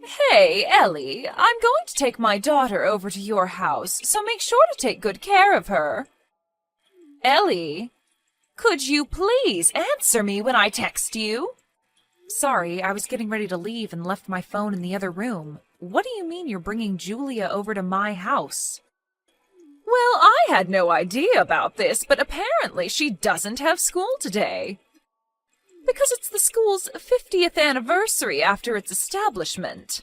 Hey, Ellie, I'm going to take my daughter over to your house, so make sure to take good care of her. Ellie, could you please answer me when I text you? Sorry, I was getting ready to leave and left my phone in the other room. What do you mean you're bringing Julia over to my house? Well, I had no idea about this, but apparently she doesn't have school today. Because it's the school's 50th anniversary after its establishment.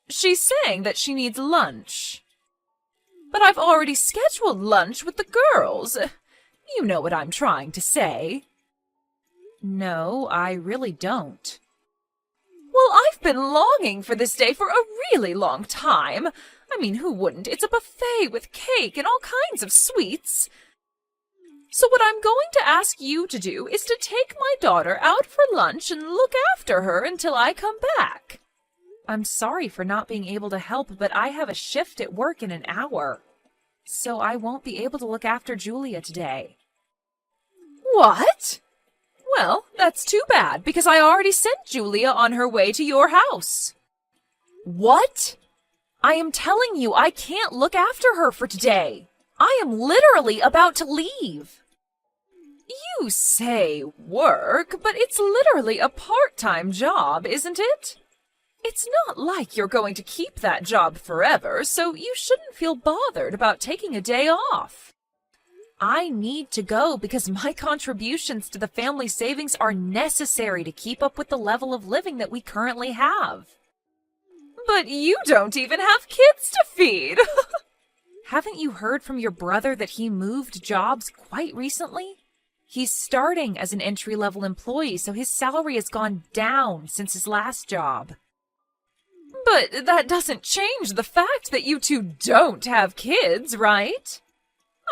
She's saying that she needs lunch. But I've already scheduled lunch with the girls. You know what I'm trying to say. No, I really don't. Well, I've been longing for this day for a really long time. I mean, who wouldn't? It's a buffet with cake and all kinds of sweets. So what I'm going to ask you to do is to take my daughter out for lunch and look after her until I come back. I'm sorry for not being able to help, but I have a shift at work in an hour. So I won't be able to look after Julia today. What? Well, that's too bad, because I already sent Julia on her way to your house. What? I am telling you I can't look after her for today. I am literally about to leave. You say work, but it's literally a part-time job, isn't it? It's not like you're going to keep that job forever, so you shouldn't feel bothered about taking a day off. I need to go because my contributions to the family savings are necessary to keep up with the level of living that we currently have. But you don't even have kids to feed. Haven't you heard from your brother that he moved jobs quite recently? He's starting as an entry-level employee, so his salary has gone down since his last job. But that doesn't change the fact that you two don't have kids, right?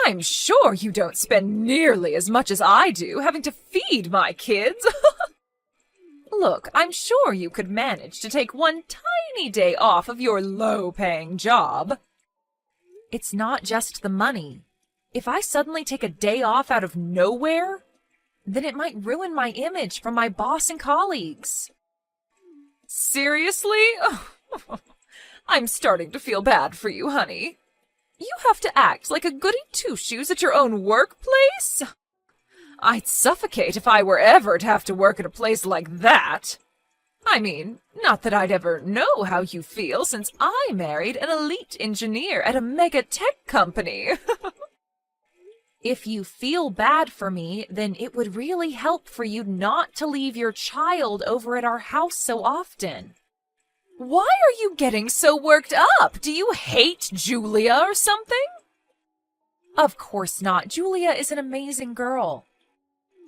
I'm sure you don't spend nearly as much as I do having to feed my kids. Look, I'm sure you could manage to take one tiny day off of your low-paying job. It's not just the money. If I suddenly take a day off out of nowhere, then it might ruin my image from my boss and colleagues. Seriously? I'm starting to feel bad for you, honey. You have to act like a goody two-shoes at your own workplace? I'd suffocate if I were ever to have to work at a place like that. I mean, not that I'd ever know how you feel since I married an elite engineer at a mega tech company. If you feel bad for me, then it would really help for you not to leave your child over at our house so often. Why are you getting so worked up? Do you hate Julia or something? Of course not. Julia is an amazing girl.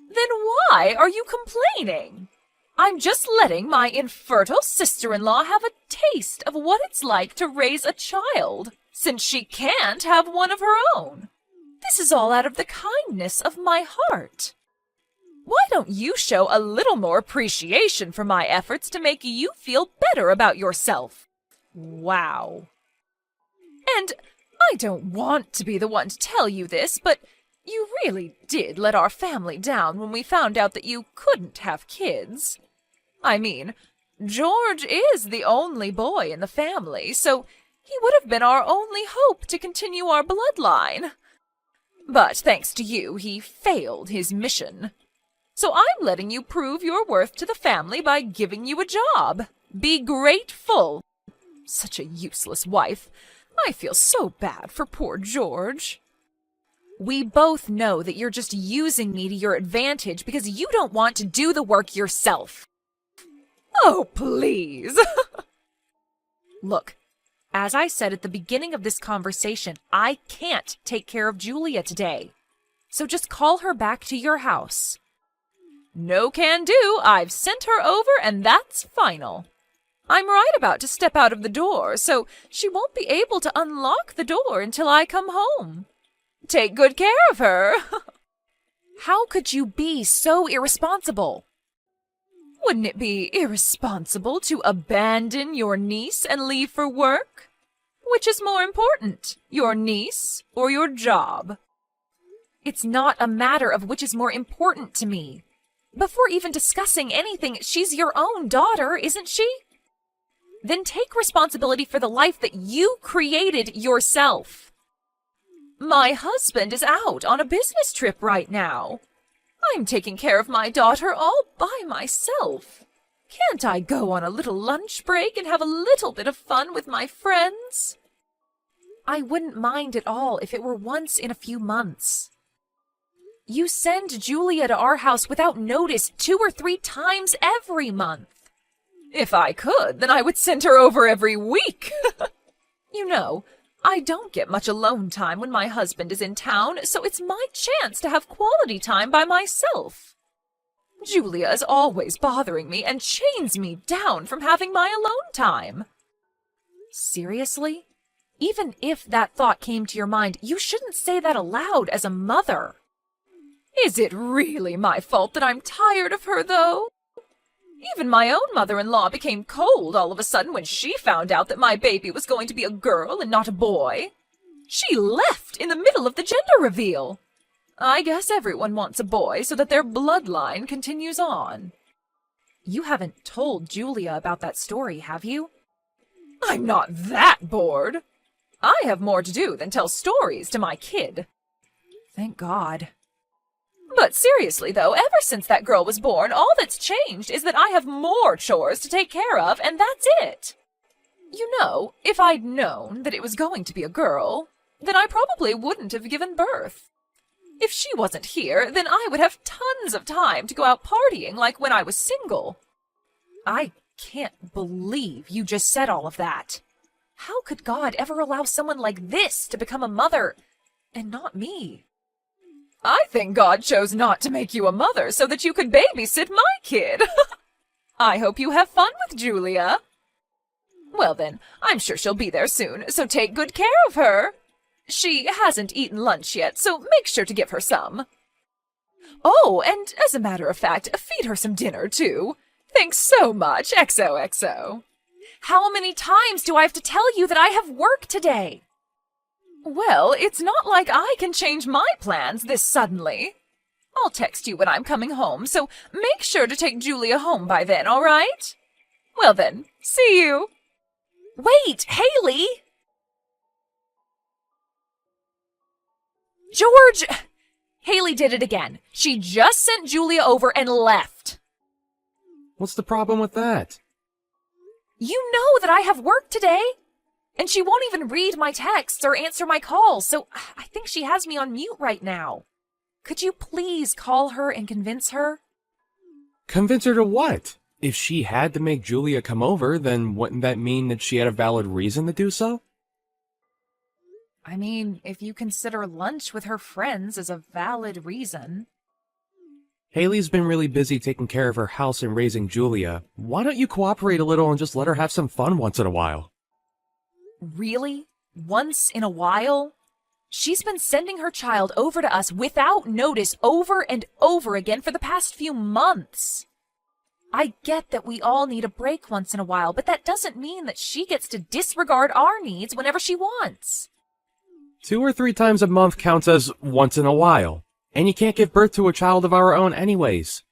Then why are you complaining? I'm just letting my infertile sister-in-law have a taste of what it's like to raise a child, since she can't have one of her own. This is all out of the kindness of my heart. Why don't you show a little more appreciation for my efforts to make you feel better about yourself? Wow. And I don't want to be the one to tell you this, but you really did let our family down when we found out that you couldn't have kids. I mean, George is the only boy in the family, so he would have been our only hope to continue our bloodline. But thanks to you, he failed his mission. So I'm letting you prove your worth to the family by giving you a job. Be grateful. Such a useless wife. I feel so bad for poor George. We both know that you're just using me to your advantage because you don't want to do the work yourself. Oh, please. Look, as I said at the beginning of this conversation, I can't take care of Julia today. So just call her back to your house. No can do. I've sent her over and that's final. I'm right about to step out of the door, so she won't be able to unlock the door until I come home. Take good care of her. How could you be so irresponsible? Wouldn't it be irresponsible to abandon your niece and leave for work? Which is more important, your niece or your job? It's not a matter of which is more important to me. Before even discussing anything, she's your own daughter, isn't she? Then take responsibility for the life that you created yourself. My husband is out on a business trip right now. I'm taking care of my daughter all by myself. Can't I go on a little lunch break and have a little bit of fun with my friends? I wouldn't mind at all if it were once in a few months. You send Julia to our house without notice 2 or 3 times every month. If I could, then I would send her over every week. You know, I don't get much alone time when my husband is in town, so it's my chance to have quality time by myself. Julia is always bothering me and chains me down from having my alone time. Seriously? Even if that thought came to your mind, you shouldn't say that aloud as a mother. Is it really my fault that I'm tired of her, though? Even my own mother-in-law became cold all of a sudden when she found out that my baby was going to be a girl and not a boy. She left in the middle of the gender reveal. I guess everyone wants a boy so that their bloodline continues on. You haven't told Julia about that story, have you? I'm not that bored. I have more to do than tell stories to my kid. Thank God. But seriously, though, ever since that girl was born, all that's changed is that I have more chores to take care of, and that's it. You know, if I'd known that it was going to be a girl, then I probably wouldn't have given birth. If she wasn't here, then I would have tons of time to go out partying like when I was single. I can't believe you just said all of that. How could God ever allow someone like this to become a mother, and not me? I think God chose not to make you a mother so that you could babysit my kid. I hope you have fun with Julia. Well then, I'm sure she'll be there soon, so take good care of her. She hasn't eaten lunch yet, so make sure to give her some. Oh, and as a matter of fact, feed her some dinner, too. Thanks so much, XOXO. How many times do I have to tell you that I have work today? Well, it's not like I can change my plans this suddenly. I'll text you when I'm coming home, so make sure to take Julia home by then, all right? Well then, see you. Wait, Haley! George! Haley did it again. She just sent Julia over and left. What's the problem with that? You know that I have work today. And she won't even read my texts or answer my calls, so I think she has me on mute right now. Could you please call her and convince her? Convince her to what? If she had to make Julia come over, then wouldn't that mean that she had a valid reason to do so? I mean, if you consider lunch with her friends as a valid reason. Haley's been really busy taking care of her house and raising Julia. Why don't you cooperate a little and just let her have some fun once in a while? Really? Once in a while? She's been sending her child over to us without notice over and over again for the past few months. I get that we all need a break once in a while, but that doesn't mean that she gets to disregard our needs whenever she wants. 2 or 3 times a month counts as once in a while. And you can't give birth to a child of our own anyways.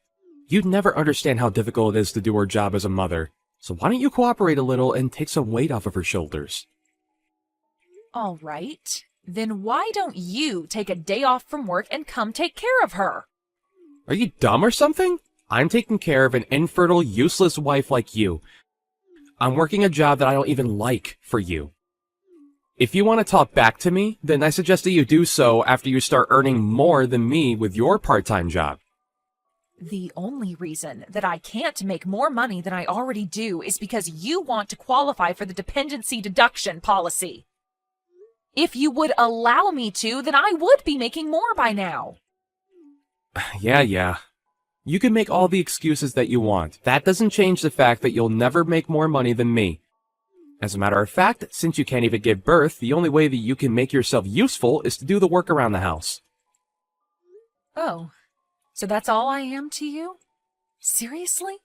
You'd never understand how difficult it is to do her job as a mother. So why don't you cooperate a little and take some weight off of her shoulders? All right. Then why don't you take a day off from work and come take care of her? Are you dumb or something? I'm taking care of an infertile, useless wife like you. I'm working a job that I don't even like for you. If you want to talk back to me, then I suggest that you do so after you start earning more than me with your part-time job. The only reason that I can't make more money than I already do is because you want to qualify for the dependency deduction policy. If you would allow me to, then I would be making more by now. Yeah. You can make all the excuses that you want. That doesn't change the fact that you'll never make more money than me. As a matter of fact, since you can't even give birth, the only way that you can make yourself useful is to do the work around the house. Oh, so that's all I am to you? Seriously?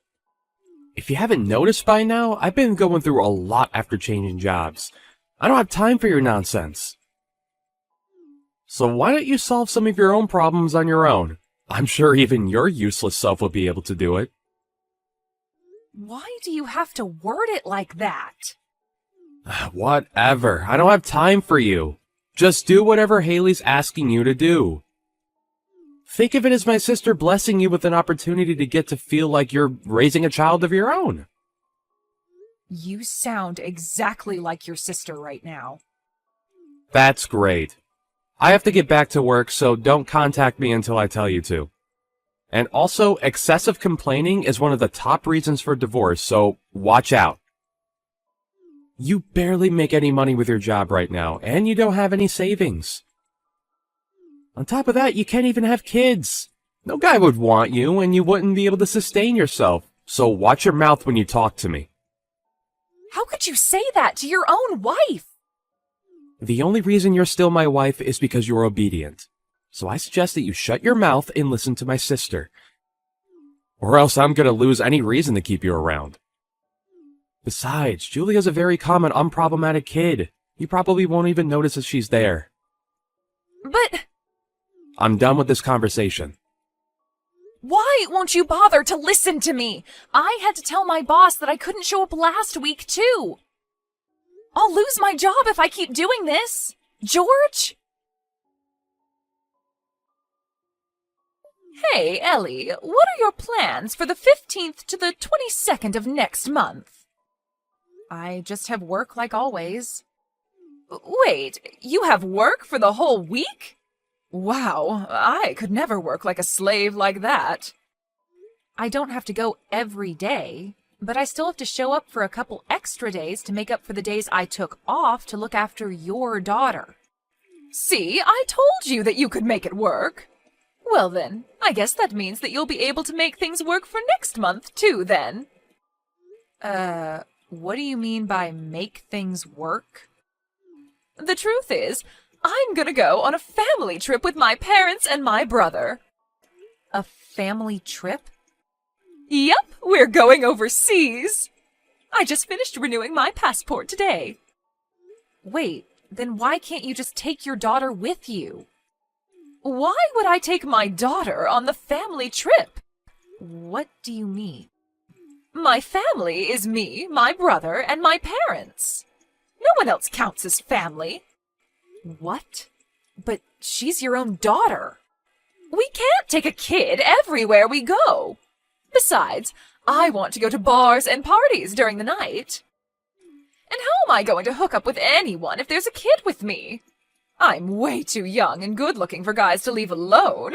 If you haven't noticed by now, I've been going through a lot after changing jobs. I don't have time for your nonsense. So why don't you solve some of your own problems on your own? I'm sure even your useless self will be able to do it. Why do you have to word it like that? Whatever. I don't have time for you. Just do whatever Haley's asking you to do. Think of it as my sister blessing you with an opportunity to get to feel like you're raising a child of your own. You sound exactly like your sister right now. That's great. I have to get back to work, so don't contact me until I tell you to. And also, excessive complaining is one of the top reasons for divorce, so watch out. You barely make any money with your job right now, and you don't have any savings. On top of that, you can't even have kids. No guy would want you, and you wouldn't be able to sustain yourself, so watch your mouth when you talk to me. How could you say that to your own wife? The only reason you're still my wife is because you're obedient. So I suggest that you shut your mouth and listen to my sister. Or else I'm gonna lose any reason to keep you around. Besides, Julia's a very calm and unproblematic kid. You probably won't even notice if she's there. But... I'm done with this conversation. Why won't you bother to listen to me? I had to tell my boss that I couldn't show up last week, too. I'll lose my job if I keep doing this. George? Hey, Ellie, what are your plans for the 15th to the 22nd of next month? I just have work like always. Wait, you have work for the whole week? Wow, I could never work like a slave like that. I don't have to go every day, but I still have to show up for a couple extra days to make up for the days I took off to look after your daughter. See, I told you that you could make it work. Well then, I guess that means that you'll be able to make things work for next month too, then. What do you mean by make things work? The truth is, I'm gonna go on a family trip with my parents and my brother. A family trip? Yep, we're going overseas. I just finished renewing my passport today. Wait, then why can't you just take your daughter with you? Why would I take my daughter on the family trip? What do you mean? My family is me, my brother, and my parents. No one else counts as family. What? But she's your own daughter. We can't take a kid everywhere we go. Besides, I want to go to bars and parties during the night. And how am I going to hook up with anyone if there's a kid with me? I'm way too young and good-looking for guys to leave alone.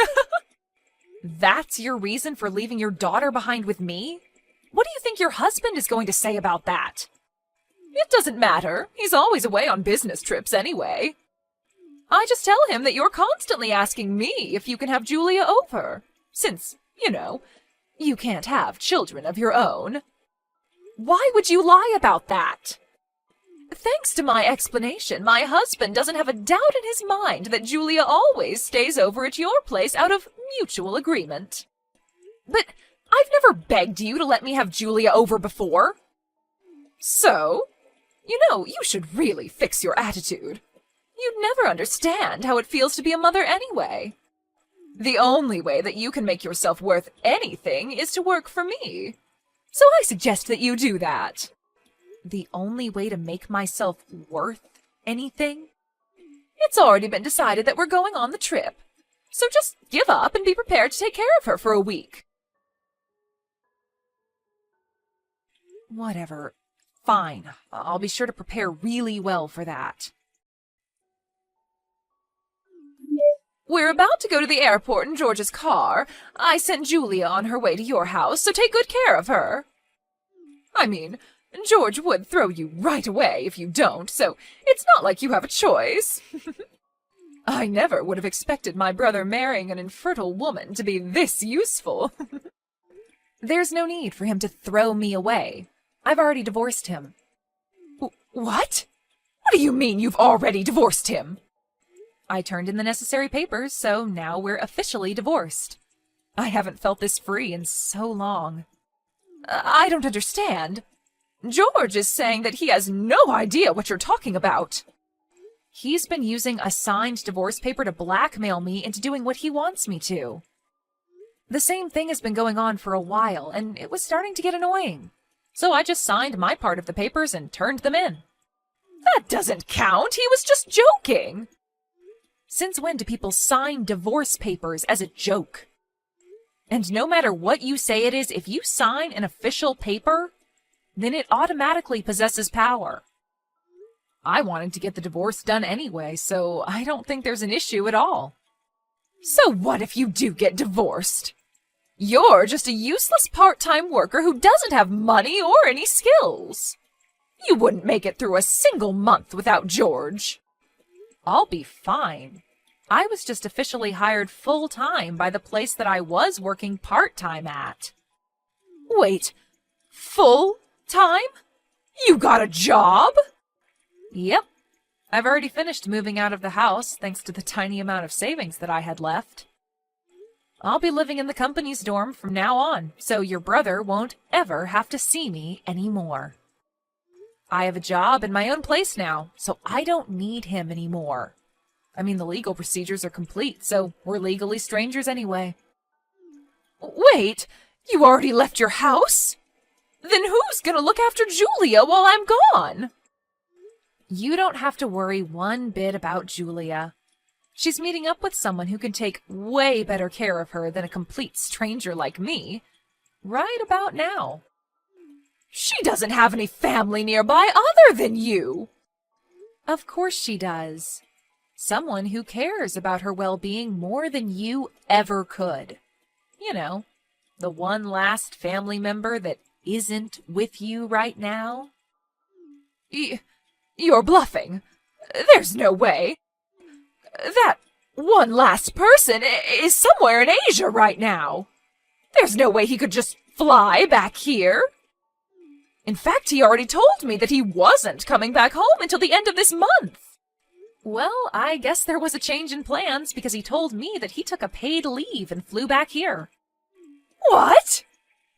That's your reason for leaving your daughter behind with me? What do you think your husband is going to say about that? It doesn't matter. He's always away on business trips anyway. I just tell him that you're constantly asking me if you can have Julia over, since, you can't have children of your own. Why would you lie about that? Thanks to my explanation, my husband doesn't have a doubt in his mind that Julia always stays over at your place out of mutual agreement. But I've never begged you to let me have Julia over before. So, you should really fix your attitude. You'd never understand how it feels to be a mother anyway. The only way that you can make yourself worth anything is to work for me. So I suggest that you do that. The only way to make myself worth anything? It's already been decided that we're going on the trip. So just give up and be prepared to take care of her for a week. Whatever. Fine. I'll be sure to prepare really well for that. We're about to go to the airport in George's car. I sent Julia on her way to your house, so take good care of her. I mean, George would throw you right away if you don't, so it's not like you have a choice. I never would have expected my brother marrying an infertile woman to be this useful. There's no need for him to throw me away. I've already divorced him. What? What do you mean you've already divorced him? I turned in the necessary papers, so now we're officially divorced. I haven't felt this free in so long. I don't understand. George is saying that he has no idea what you're talking about. He's been using a signed divorce paper to blackmail me into doing what he wants me to. The same thing has been going on for a while, and it was starting to get annoying. So I just signed my part of the papers and turned them in. That doesn't count. He was just joking. Since when do people sign divorce papers as a joke? And no matter what you say it is, if you sign an official paper, then it automatically possesses power. I wanted to get the divorce done anyway, so I don't think there's an issue at all. So what if you do get divorced? You're just a useless part-time worker who doesn't have money or any skills. You wouldn't make it through a single month without George. I'll be fine. I was just officially hired full-time by the place that I was working part-time at. Wait, full-time? You got a job? Yep. I've already finished moving out of the house thanks to the tiny amount of savings that I had left. I'll be living in the company's dorm from now on, so your brother won't ever have to see me anymore. I have a job in my own place now, so I don't need him anymore. I mean, the legal procedures are complete, so we're legally strangers anyway. Wait, you already left your house? Then who's gonna look after Julia while I'm gone? You don't have to worry one bit about Julia. She's meeting up with someone who can take way better care of her than a complete stranger like me, right about now. She doesn't have any family nearby other than you. Of course she does. Someone who cares about her well-being more than you ever could. You know, the one last family member that isn't with you right now. You're bluffing. There's no way. That one last person is somewhere in Asia right now. There's no way he could just fly back here. In fact, he already told me that he wasn't coming back home until the end of this month. Well, I guess there was a change in plans because he told me that he took a paid leave and flew back here. What?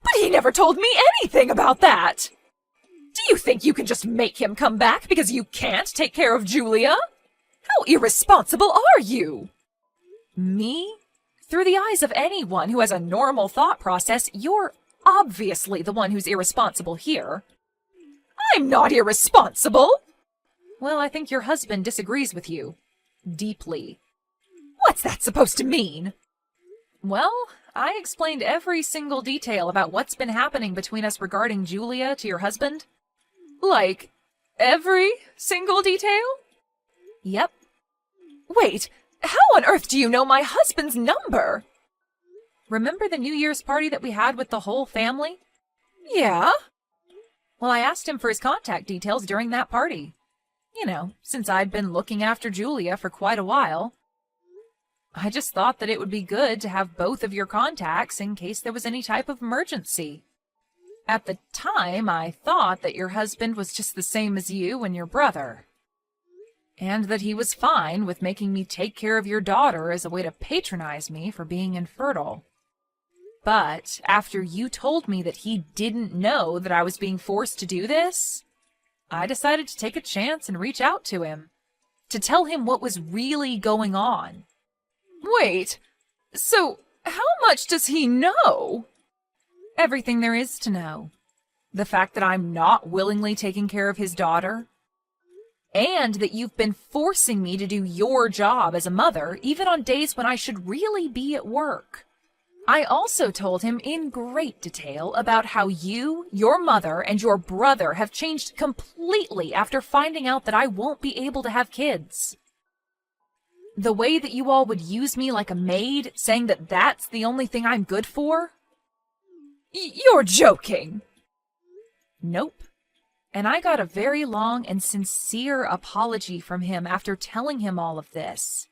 But he never told me anything about that. Do you think you can just make him come back because you can't take care of Julia? How irresponsible are you? Me? Through the eyes of anyone who has a normal thought process, you're obviously the one who's irresponsible here. I'm not irresponsible. Well, I think your husband disagrees with you. Deeply. What's that supposed to mean? Well, I explained every single detail about what's been happening between us regarding Julia to your husband. Like, every single detail? Yep. Wait, how on earth do you know my husband's number? Remember the New Year's party that we had with the whole family? Yeah. Well, I asked him for his contact details during that party. You know, since I'd been looking after Julia for quite a while. I just thought that it would be good to have both of your contacts in case there was any type of emergency. At the time, I thought that your husband was just the same as you and your brother. And that he was fine with making me take care of your daughter as a way to patronize me for being infertile. But after you told me that he didn't know that I was being forced to do this, I decided to take a chance and reach out to him, to tell him what was really going on. Wait, so how much does he know? Everything there is to know. The fact that I'm not willingly taking care of his daughter, and that you've been forcing me to do your job as a mother, even on days when I should really be at work. I also told him in great detail about how you, your mother, and your brother have changed completely after finding out that I won't be able to have kids. The way that you all would use me like a maid, saying that that's the only thing I'm good for? You're joking. Nope. And I got a very long and sincere apology from him after telling him all of this.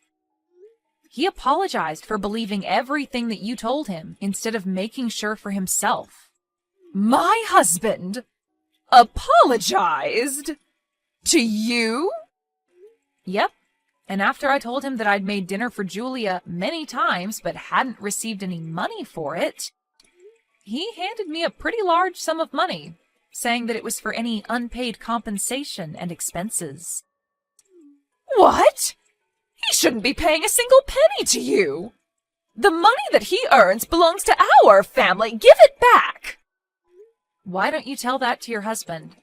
He apologized for believing everything that you told him instead of making sure for himself. My husband apologized to you? Yep. And after I told him that I'd made dinner for Julia many times but hadn't received any money for it, he handed me a pretty large sum of money, saying that it was for any unpaid compensation and expenses. What? He shouldn't be paying a single penny to you. The money that he earns belongs to our family. Give it back. Why don't you tell that to your husband?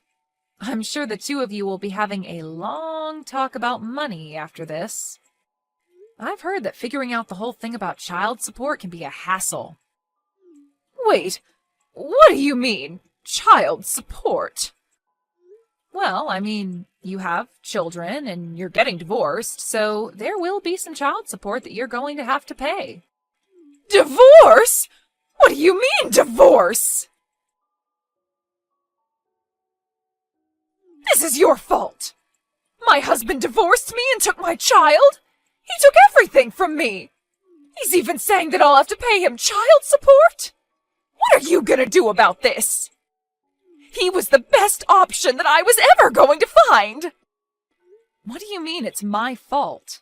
I'm sure the two of you will be having a long talk about money after this. I've heard that figuring out the whole thing about child support can be a hassle. Wait, what do you mean, child support? Well, I mean, you have children and you're getting divorced, so there will be some child support that you're going to have to pay. Divorce? What do you mean, divorce? This is your fault. My husband divorced me and took my child. He took everything from me. He's even saying that I'll have to pay him child support. What are you gonna do about this? He was the best option that I was ever going to find. What do you mean it's my fault?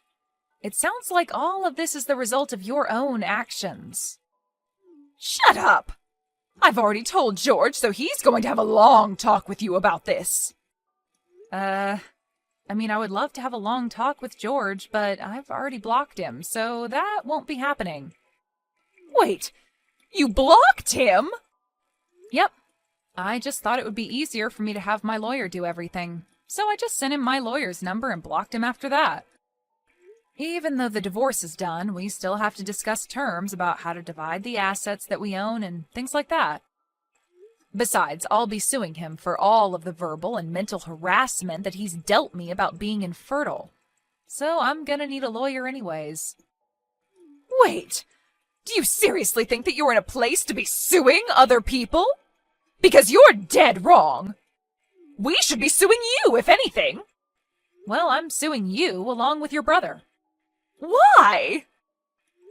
It sounds like all of this is the result of your own actions. Shut up. I've already told George, so he's going to have a long talk with you about this. I would love to have a long talk with George, but I've already blocked him, so that won't be happening. Wait, you blocked him? Yep. I just thought it would be easier for me to have my lawyer do everything, so I just sent him my lawyer's number and blocked him after that. Even though the divorce is done, we still have to discuss terms about how to divide the assets that we own and things like that. Besides, I'll be suing him for all of the verbal and mental harassment that he's dealt me about being infertile. So I'm gonna need a lawyer anyways. Wait, do you seriously think that you're in a place to be suing other people? Because you're dead wrong. We should be suing you, if anything. Well, I'm suing you along with your brother. Why?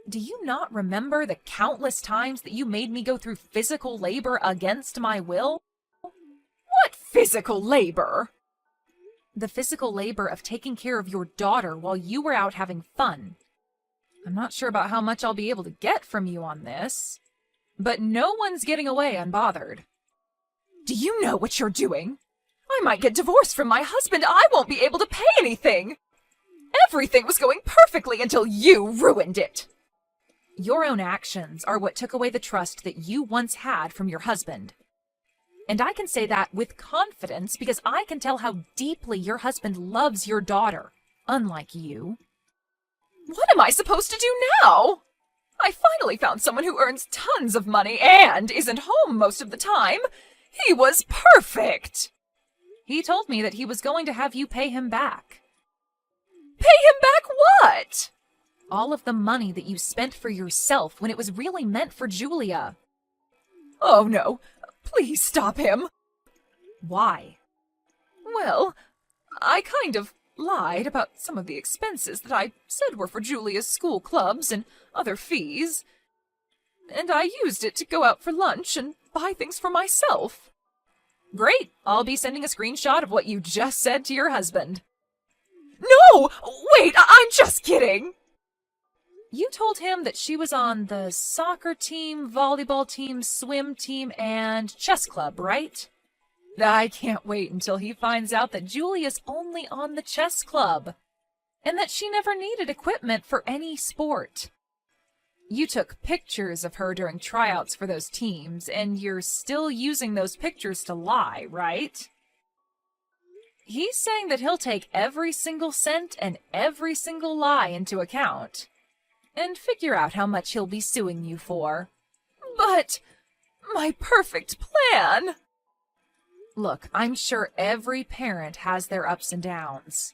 Do you not remember the countless times that you made me go through physical labor against my will? What physical labor? The physical labor of taking care of your daughter while you were out having fun. I'm not sure about how much I'll be able to get from you on this, but no one's getting away unbothered. Do you know what you're doing? I might get divorced from my husband. I won't be able to pay anything. Everything was going perfectly until you ruined it. Your own actions are what took away the trust that you once had from your husband. And I can say that with confidence because I can tell how deeply your husband loves your daughter, unlike you. What am I supposed to do now? I finally found someone who earns tons of money and isn't home most of the time. He was perfect. He told me that he was going to have you pay him back. Pay him back what? All of the money that you spent for yourself when it was really meant for Julia. Oh no, please stop him. Why? Well, I kind of lied about some of the expenses that I said were for Julia's school clubs and other fees. And I used it to go out for lunch and buy things for myself. Great, I'll be sending a screenshot of what you just said to your husband. No! Wait, I'm just kidding! You told him that she was on the soccer team, volleyball team, swim team, and chess club, right? I can't wait until he finds out that Julia's only on the chess club, and that she never needed equipment for any sport. You took pictures of her during tryouts for those teams, and you're still using those pictures to lie, right? He's saying that he'll take every single cent and every single lie into account, and figure out how much he'll be suing you for. But my perfect plan! Look, I'm sure every parent has their ups and downs.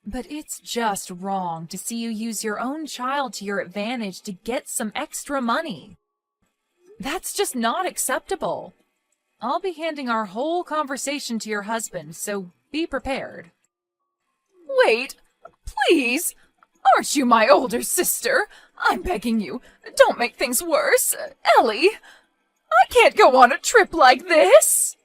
But it's just wrong to see you use your own child to your advantage to get some extra money. That's just not acceptable. I'll be handing our whole conversation to your husband, so be prepared. Wait, please! Aren't you my older sister? I'm begging you, don't make things worse. Ellie, I can't go on a trip like this!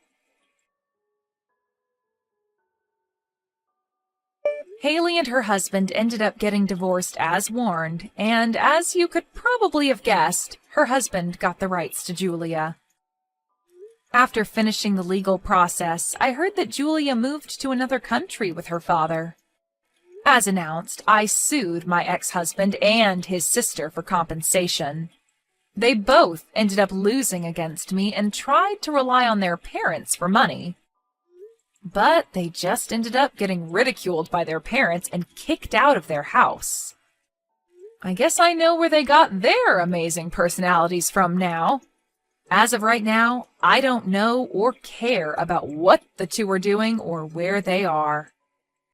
Haley and her husband ended up getting divorced as warned, and as you could probably have guessed, her husband got the rights to Julia. After finishing the legal process, I heard that Julia moved to another country with her father. As announced, I sued my ex-husband and his sister for compensation. They both ended up losing against me and tried to rely on their parents for money. But they just ended up getting ridiculed by their parents and kicked out of their house. I guess I know where they got their amazing personalities from now. As of right now, I don't know or care about what the two are doing or where they are.